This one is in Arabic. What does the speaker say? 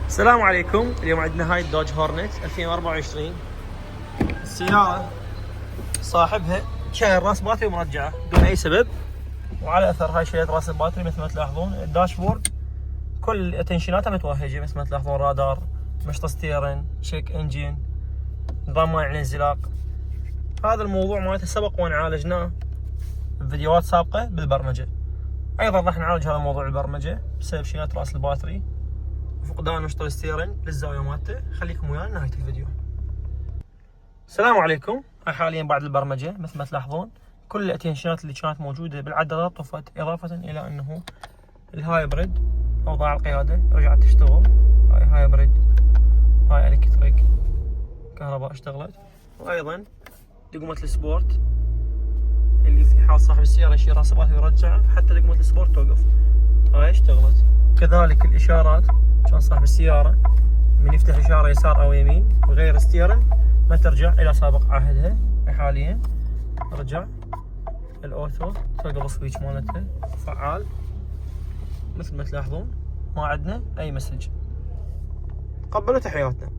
السلام عليكم. اليوم عندنا هاي الدوج هورنت 2024. السيارة صاحبها شايل راس باتري مرجعة بدون أي سبب، وعلى أثر هاي شيلة راس الباتري مثل ما تلاحظون. الداشبورد كل اتنشناتها متوهجة مثل ما تلاحظون، رادار، مشط ستيرن، شيك انجن، نظام مانع الانزلاق. هذا الموضوع مالته سبق وان عالجناه بفيديوهات سابقة بالبرمجة. أيضا راح نعالج هذا الموضوع البرمجة بسبب شيلة راس الباتري وفقدان مشط الستيرن للزاوية مالته. خليكم ويانا لنهاية الفيديو. السلام عليكم. حاليا بعد البرمجة مثل ما تلاحظون كل الاتنشنات اللي كانت موجودة بالعدادات طفت، إضافة إلى أنه الهايبريد أوضاع القيادة رجعت تشتغل. هاي هايبريد، هاي الكتريك كهرباء اشتغلت، وأيضا دقمة السبورت اللي في حال صاحب السيارة يشيل راس الباتري ويرجعه حتى دقمة السبورت توقف، هاي اشتغلت. كذلك الإشارات كان صاحب السيارة من يفتح إشارة يسار أو يمين وغير ستيرن ما ترجع إلى سابق عهدها. حاليا رجع الأوتو، توقف السويتش مالتها فعال مثل ما تلاحظون، ما عندنا أي مسج. قبلوا تحياتنا.